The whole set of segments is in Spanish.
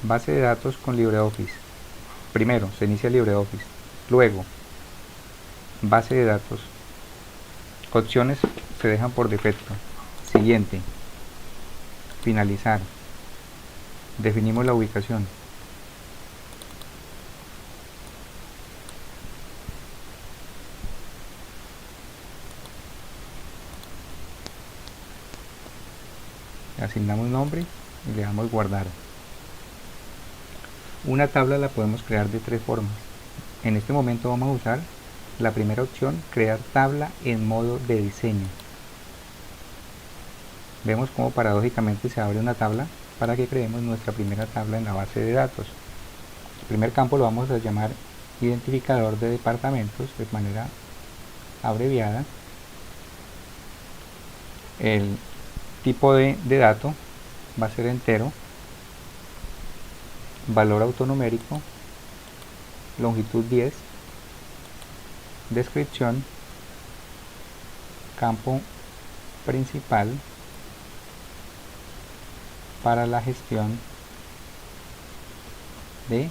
Base de datos con LibreOffice. Primero se inicia LibreOffice, luego base de datos. Opciones se dejan por defecto. Siguiente, finalizar. Definimos la ubicación. Asignamos nombre y le damos guardar. Una tabla la podemos crear de tres formas. En este momento vamos a usar la primera opción, crear tabla en modo de diseño. Vemos cómo paradójicamente se abre una tabla para que creemos nuestra primera tabla en la base de datos. El primer campo lo vamos a llamar identificador de departamentos de manera abreviada. El tipo de dato va a ser entero, valor autonumérico, longitud 10, descripción, campo principal para la gestión de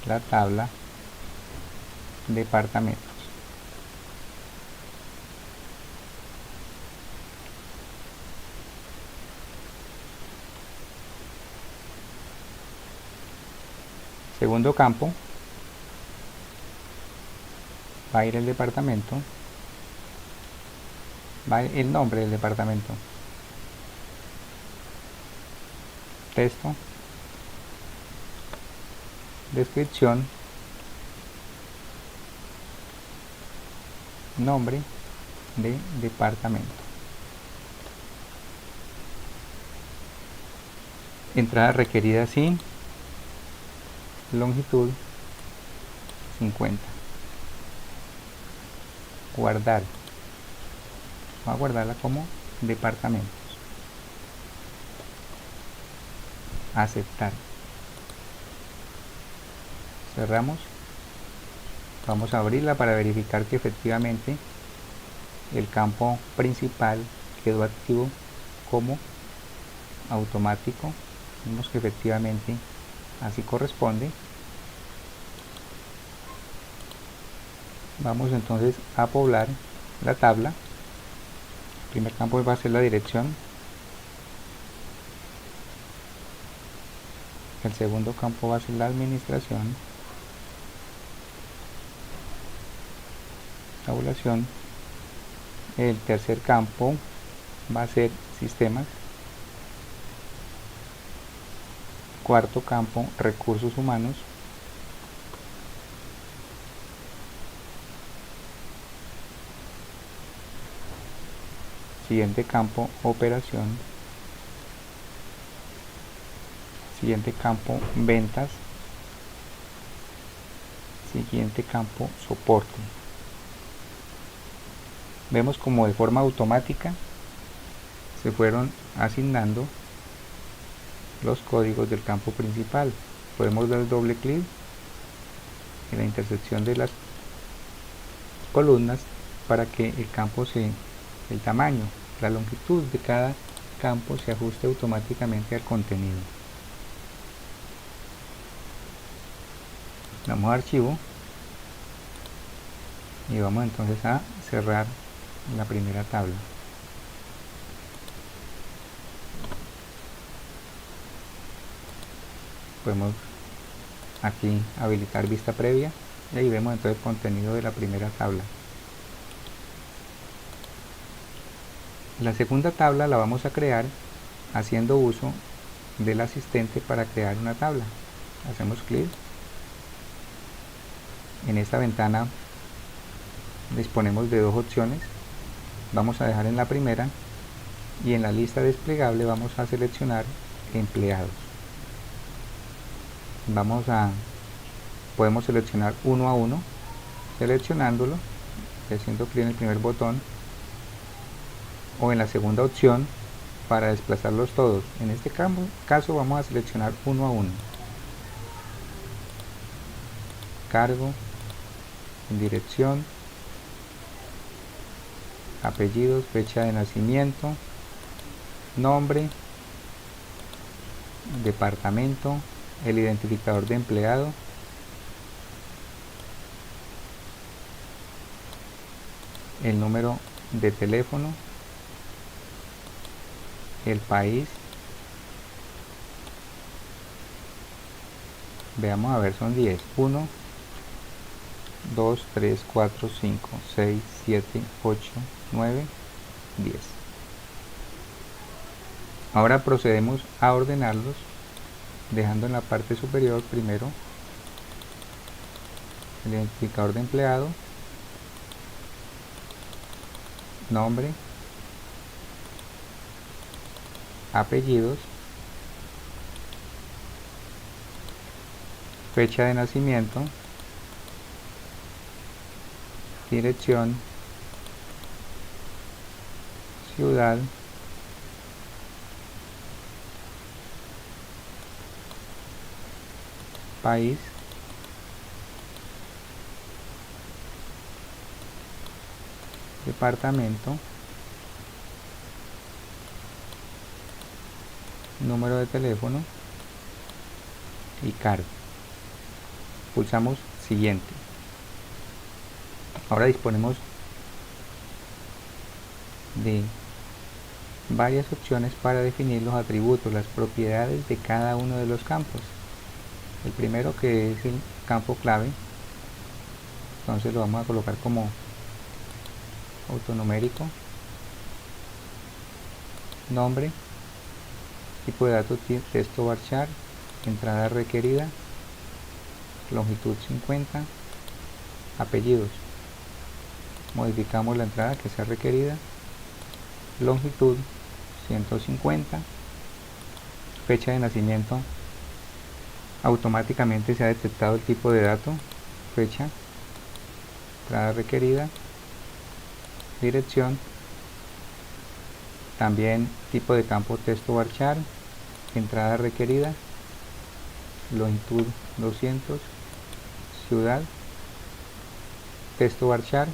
la tabla departamentos. Segundo campo va a ir el departamento, va a ir el nombre del departamento, texto, descripción, nombre de departamento. Entrada requerida sin longitud 50. Guardar. Voy a guardarla como departamentos. Aceptar. Cerramos. Vamos a abrirla para verificar que efectivamente el campo principal quedó activo como automático. Vemos que efectivamente así corresponde. Vamos entonces a poblar la tabla. El primer campo va a ser la dirección. El segundo campo va a ser la administración, tabulación. El tercer campo va a ser sistemas. Cuarto campo, recursos humanos. Siguiente campo, operación. Siguiente campo, ventas. Siguiente campo, soporte. Vemos como de forma automática se fueron asignando los códigos del campo principal. Podemos dar doble clic en la intersección de las columnas para que el campo el tamaño, la longitud de cada campo se ajuste automáticamente al contenido. Damos a archivo y vamos entonces a cerrar la primera tabla. Podemos aquí habilitar vista previa y ahí vemos entonces el contenido de la primera tabla. La segunda tabla la vamos a crear haciendo uso del asistente para crear una tabla. Hacemos clic. En esta ventana disponemos de dos opciones. Vamos a dejar en la primera y en la lista desplegable vamos a seleccionar empleados. Podemos seleccionar uno a uno, seleccionándolo, haciendo clic en el primer botón, o en la segunda opción para desplazarlos todos. En este caso vamos a seleccionar uno a uno. Cargo, dirección, apellidos, fecha de nacimiento, nombre departamento, el identificador de empleado, el número de teléfono, el país. Veamos a ver, son 10. 1, 2, 3, 4, 5, 6, 7, 8, 9, 10. Ahora procedemos a ordenarlos, dejando en la parte superior primero el identificador de empleado, nombre, apellidos, fecha de nacimiento, dirección, ciudad, país, departamento, número de teléfono y cargo. Pulsamos siguiente. Ahora disponemos de varias opciones para definir los atributos, las propiedades de cada uno de los campos. El primero, que es el campo clave, entonces lo vamos a colocar como autonumérico, nombre, tipo de datos texto varchar, entrada requerida, longitud 50, apellidos, modificamos la entrada que sea requerida, longitud 150, fecha de nacimiento, automáticamente se ha detectado el tipo de dato, fecha, entrada requerida, dirección, también tipo de campo texto varchar, entrada requerida, longitud 200, ciudad, texto varchar,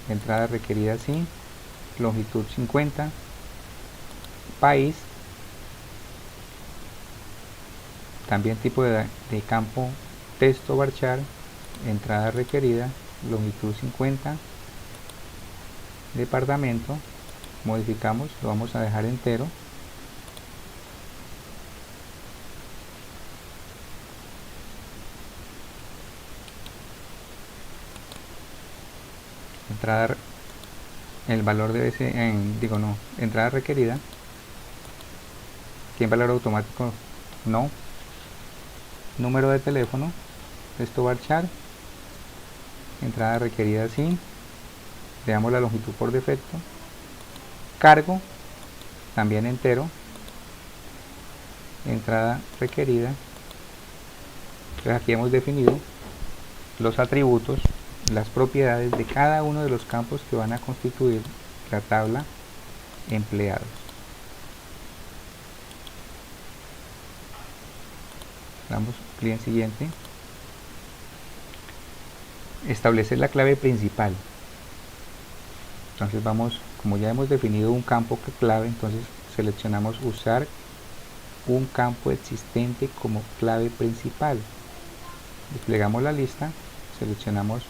entrada requerida sí, longitud 50, país, también tipo de campo texto varchar, entrada requerida, longitud 50, departamento, modificamos, lo vamos a dejar entero, entrada, el valor debe ser, entrada requerida, ¿tiene valor automático? No. Número de teléfono, texto varchar, entrada requerida sí, le damos la longitud por defecto, cargo, también entero, entrada requerida. Entonces aquí hemos definido los atributos, las propiedades de cada uno de los campos que van a constituir la tabla empleados. Damos clic en siguiente. Establecer la clave principal. Entonces vamos, como ya hemos definido un campo clave, entonces seleccionamos usar un campo existente como clave principal. Desplegamos la lista, seleccionamos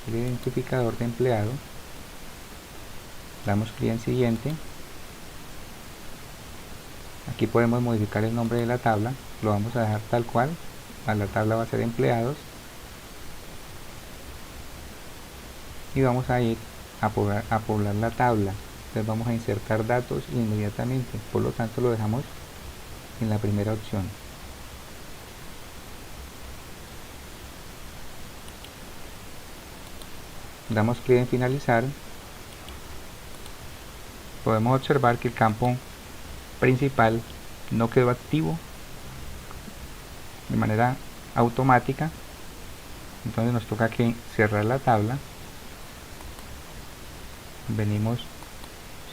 el identificador de empleado, damos clic en siguiente. Aquí podemos modificar el nombre de la tabla, lo vamos a dejar tal cual, a la tabla va a ser empleados, y vamos a ir a poblar la tabla. Entonces vamos a insertar datos inmediatamente, por lo tanto lo dejamos en la primera opción. Damos clic en finalizar. Podemos observar que el campo principal no quedó activo de manera automática, entonces nos toca que cerrar la tabla. Venimos,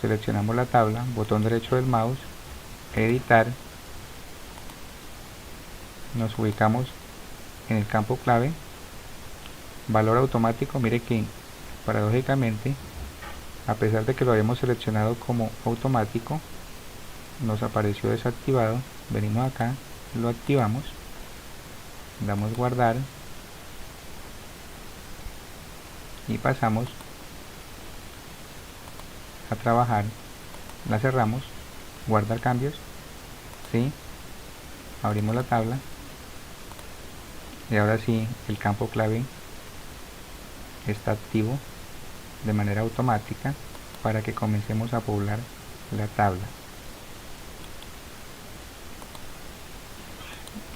seleccionamos la tabla, botón derecho del mouse, editar, nos ubicamos en el campo clave, valor automático. Mire que paradójicamente, a pesar de que lo habíamos seleccionado como automático, nos apareció desactivado. Venimos acá, lo activamos, damos guardar y pasamos a trabajar. La cerramos, guardar cambios, ¿sí? Abrimos la tabla y ahora sí el campo clave está activo de manera automática para que comencemos a poblar la tabla.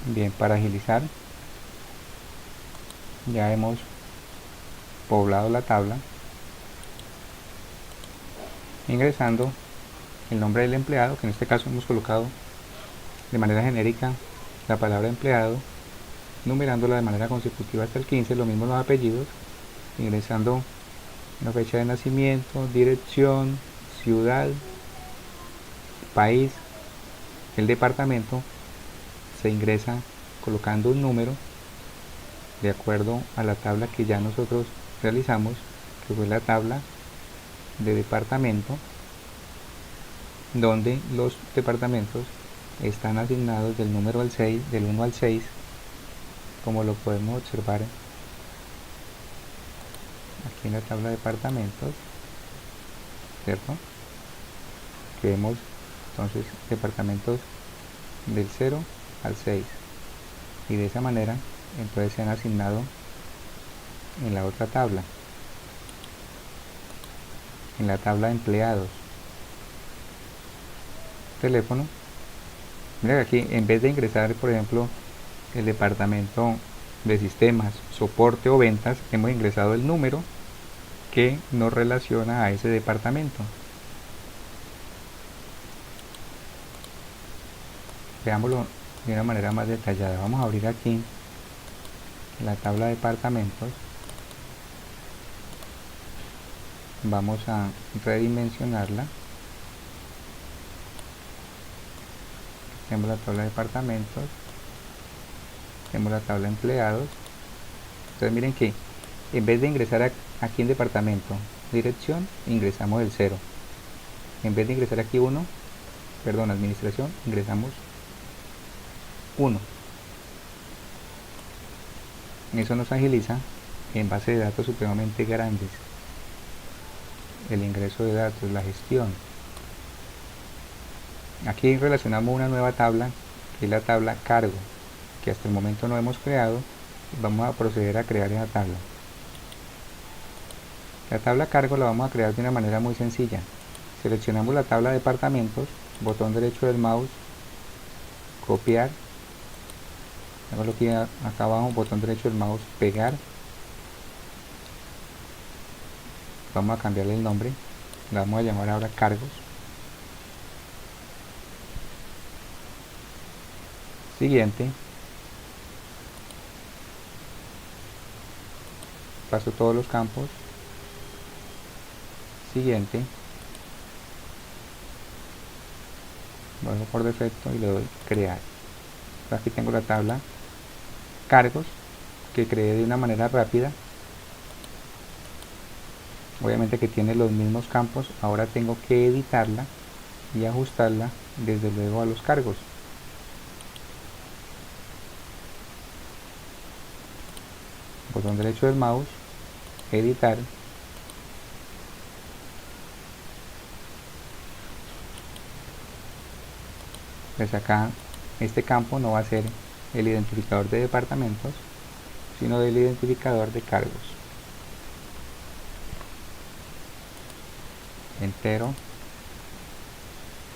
Bien, para agilizar ya hemos poblado la tabla ingresando el nombre del empleado, que en este caso hemos colocado de manera genérica la palabra empleado, numerándola de manera consecutiva hasta el 15, lo mismo los apellidos, ingresando la fecha de nacimiento, dirección, ciudad, país, el departamento, se ingresa colocando un número de acuerdo a la tabla que ya nosotros realizamos, que fue la tabla de departamento, donde los departamentos están asignados del número al 6, del 1 al 6, como lo podemos observar aquí en la tabla de departamentos, ¿cierto? Que vemos entonces departamentos del 0 al 6, y de esa manera entonces se han asignado en la otra tabla, en la tabla de empleados. Teléfono, mira aquí, en vez de ingresar por ejemplo el departamento de sistemas, soporte o ventas, hemos ingresado el número que nos relaciona a ese departamento. Veámoslo de una manera más detallada. Vamos a abrir aquí la tabla de departamentos, vamos a redimensionarla. Tenemos la tabla de departamentos, tenemos la tabla de empleados. Entonces miren que en vez de ingresar aquí en departamento, dirección, ingresamos el 0. En vez de ingresar aquí 1, perdón, administración, ingresamos 1. Eso nos agiliza en base de datos supremamente grandes el ingreso de datos, la gestión. Aquí relacionamos una nueva tabla, que es la tabla cargo, que hasta el momento no hemos creado, y vamos a proceder a crear esa tabla. La tabla cargo la vamos a crear de una manera muy sencilla. Seleccionamos la tabla de departamentos, botón derecho del mouse, copiar, hago aquí acá abajo, botón derecho del mouse, pegar. Vamos a cambiarle el nombre, la vamos a llamar ahora cargos. Siguiente, paso todos los campos. Siguiente, bajo por defecto y le doy crear. Aquí tengo la tabla cargos que creé de una manera rápida, obviamente que tiene los mismos campos. Ahora tengo que editarla y ajustarla desde luego a los cargos. Botón derecho del mouse, editar, pues acá este campo no va a ser el identificador de departamentos, sino del identificador de cargos. Entero,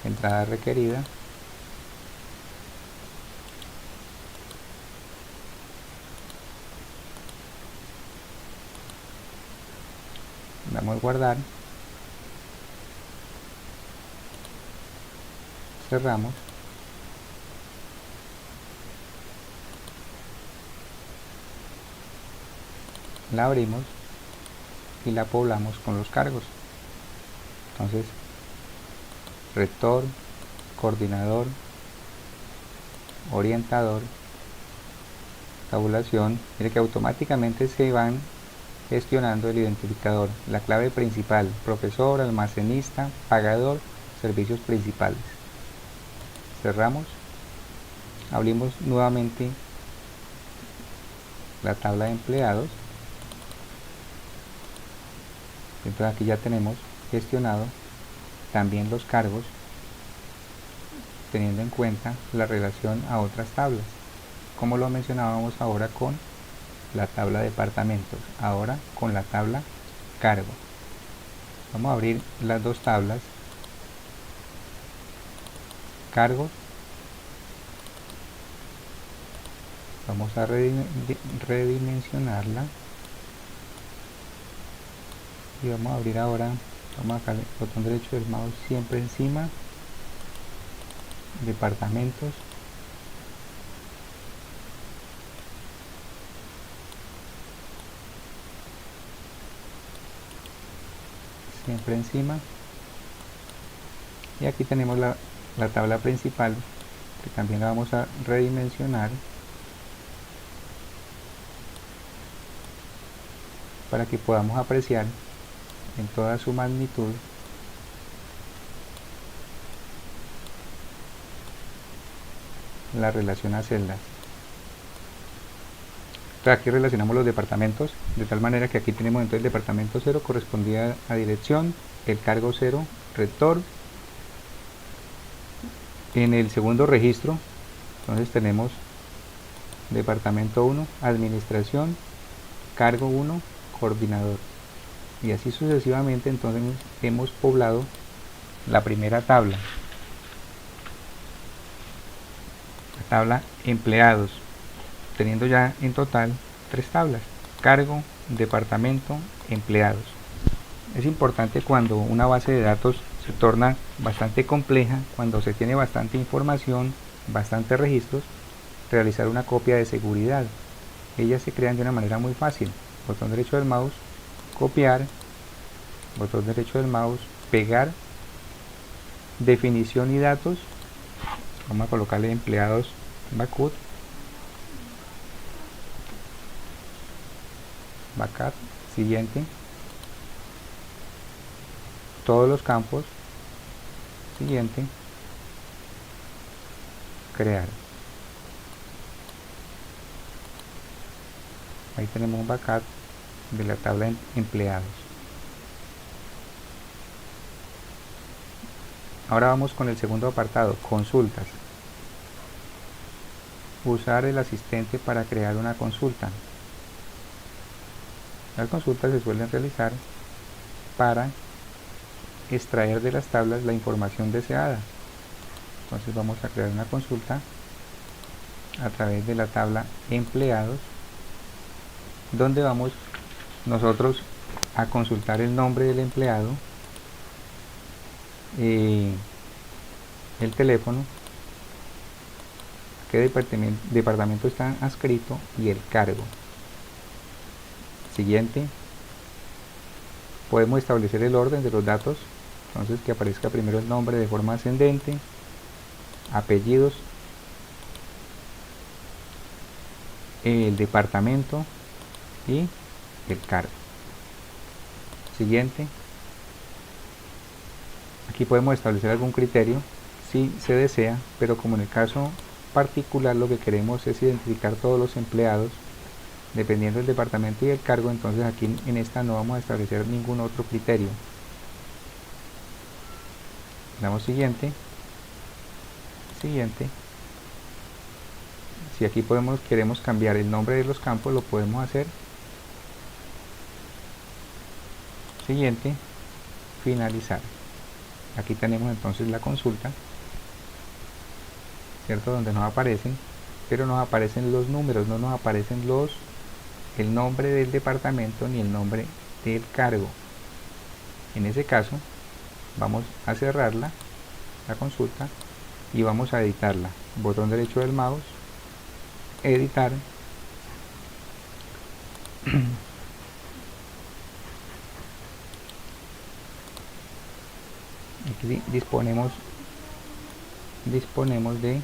entrada requerida, damos guardar, cerramos, la abrimos y la poblamos con los cargos. Entonces, rector, coordinador, orientador, tabulación. Mire que automáticamente se van gestionando el identificador, la clave principal, profesor, almacenista, pagador, servicios principales. Cerramos Abrimos nuevamente la tabla de empleados. Entonces aquí ya tenemos gestionado también los cargos, teniendo en cuenta la relación a otras tablas, como lo mencionábamos ahora con la tabla departamentos, ahora con la tabla cargo. Vamos a abrir las dos tablas, cargos, vamos a redimensionarla y vamos a abrir ahora, vamos a acá el botón derecho del mouse siempre encima, departamentos, siempre encima, y aquí tenemos la tabla principal, que también la vamos a redimensionar para que podamos apreciar en toda su magnitud la relación a celdas. Entonces aquí relacionamos los departamentos de tal manera que aquí tenemos entonces el departamento 0 correspondía a dirección, el cargo 0 rector. En el segundo registro entonces tenemos departamento 1 administración, cargo 1 coordinador, y así sucesivamente. Entonces hemos poblado la primera tabla, la tabla empleados, teniendo ya en total 3 tablas: cargo, departamento, empleados. Es importante cuando una base de datos se torna bastante compleja, cuando se tiene bastante información, bastantes registros, realizar una copia de seguridad. Ellas se crean de una manera muy fácil: botón derecho del mouse, copiar, botón derecho del mouse, pegar, definición y datos, vamos a colocarle empleados backup, siguiente, todos los campos, siguiente, crear. Ahí tenemos un backup de la tabla de empleados. Ahora vamos con el segundo apartado, consultas. Usar el asistente para crear una consulta. Las consultas se suelen realizar para extraer de las tablas la información deseada. Entonces vamos a crear una consulta a través de la tabla empleados, donde vamos nosotros a consultar el nombre del empleado, el teléfono, qué departamento está adscrito y el cargo. Siguiente, podemos establecer el orden de los datos, entonces que aparezca primero el nombre de forma ascendente, apellidos, el departamento y el cargo. Siguiente, aquí podemos establecer algún criterio si se desea, pero como en el caso particular lo que queremos es identificar todos los empleados dependiendo del departamento y el cargo, entonces aquí en esta no vamos a establecer ningún otro criterio. Damos siguiente, siguiente. Si aquí queremos cambiar el nombre de los campos, lo podemos hacer. Siguiente, finalizar. Aquí tenemos entonces la consulta, ¿cierto? Donde nos aparecen, pero nos aparecen los números, no nos aparecen el nombre del departamento ni el nombre del cargo. En ese caso vamos a cerrarla, la consulta, y vamos a editarla. Botón derecho del mouse, editar, aquí disponemos de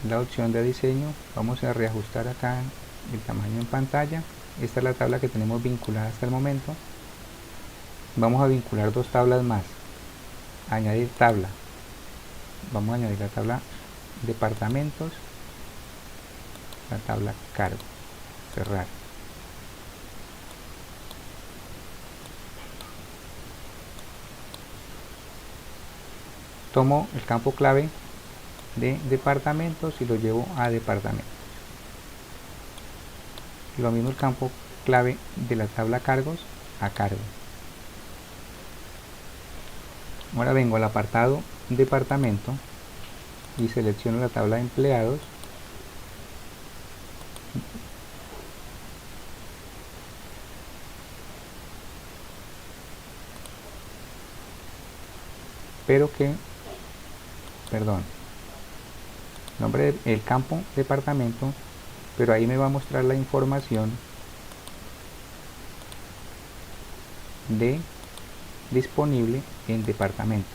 la opción de diseño. Vamos a reajustar acá el tamaño en pantalla. Esta es la tabla que tenemos vinculada hasta el momento. Vamos a vincular dos tablas más, añadir tabla. vamos a añadir la tabla departamentos, la tabla cargo, cerrar. Tomo el campo clave de departamentos y lo llevo a departamentos. Lo mismo el campo clave de la tabla cargos a cargo. Ahora vengo al apartado departamento y selecciono la tabla de empleados. Pero que, perdón, nombre del campo departamento, pero ahí me va a mostrar la información de disponible en departamentos.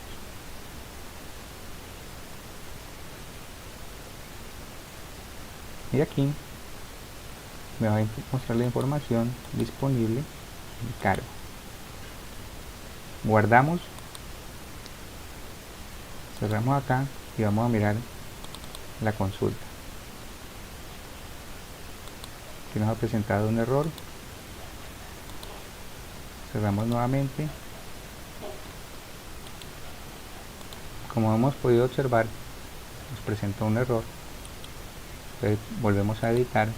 Y aquí me va a mostrar la información disponible en cargo. Guardamos, cerramos acá y vamos a mirar la consulta. Aquí nos ha presentado un error. Cerramos nuevamente. Como hemos podido observar, nos presenta un error. Entonces volvemos a editar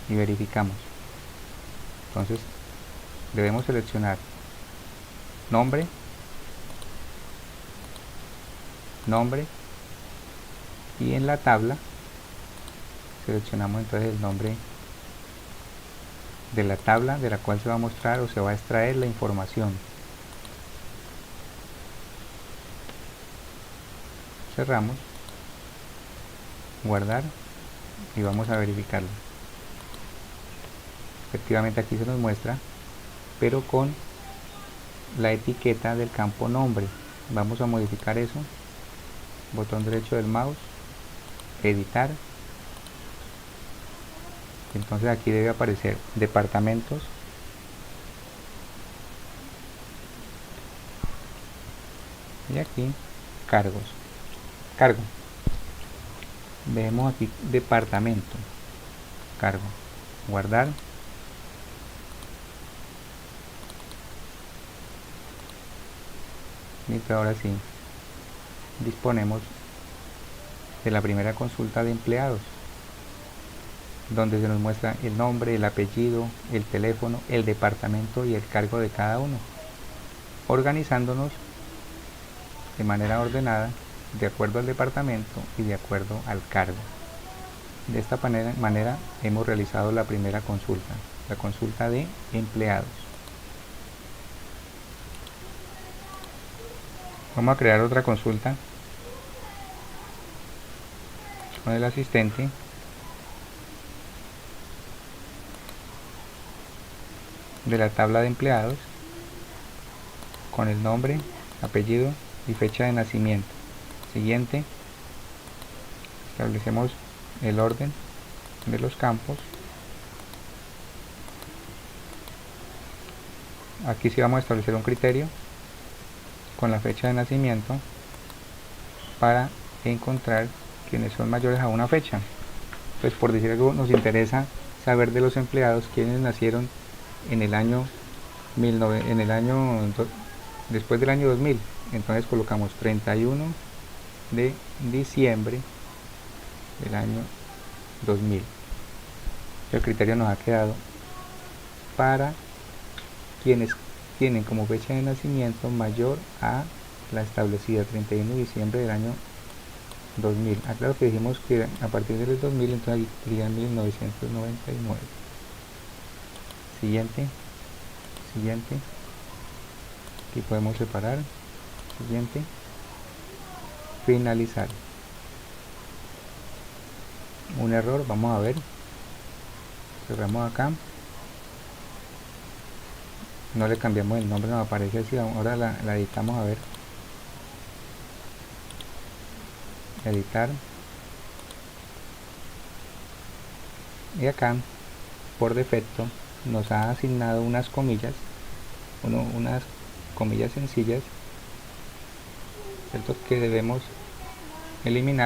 y verificamos. Entonces debemos seleccionar nombre, y en la tabla seleccionamos entonces el nombre de la tabla de la cual se va a mostrar o se va a extraer la información. Cerramos, guardar y vamos a verificarlo. Efectivamente aquí se nos muestra, pero con la etiqueta del campo nombre. Vamos a modificar eso. Botón derecho del mouse, editar. Entonces aquí debe aparecer departamentos, y aquí cargo. Vemos aquí departamento, cargo, guardar. Y ahora sí disponemos de la primera consulta de empleados, donde se nos muestra el nombre, el apellido, el teléfono, el departamento y el cargo de cada uno, organizándonos de manera ordenada de acuerdo al departamento y de acuerdo al cargo. De esta manera hemos realizado la primera consulta, la consulta de empleados. Vamos a crear otra consulta con el asistente. De la tabla de empleados con el nombre, apellido y fecha de nacimiento. Siguiente, establecemos el orden de los campos. Aquí sí vamos a establecer un criterio con la fecha de nacimiento para encontrar quienes son mayores a una fecha. Pues por decir algo, nos interesa saber de los empleados quienes nacieron en el año después del año 2000. Entonces colocamos 31 de diciembre del año 2000. El criterio nos ha quedado para quienes tienen como fecha de nacimiento mayor a la establecida, 31 de diciembre del año 2000. Claro que dijimos que a partir del 2000, entonces aquí sería 1999. Siguiente. Aquí podemos separar. Siguiente. Finalizar. Un error, vamos a ver. Cerramos acá. No le cambiamos el nombre, nos aparece así. Ahora la editamos a ver. Editar. Y acá, por defecto, nos ha asignado unas comillas sencillas ¿cierto? Que debemos eliminar.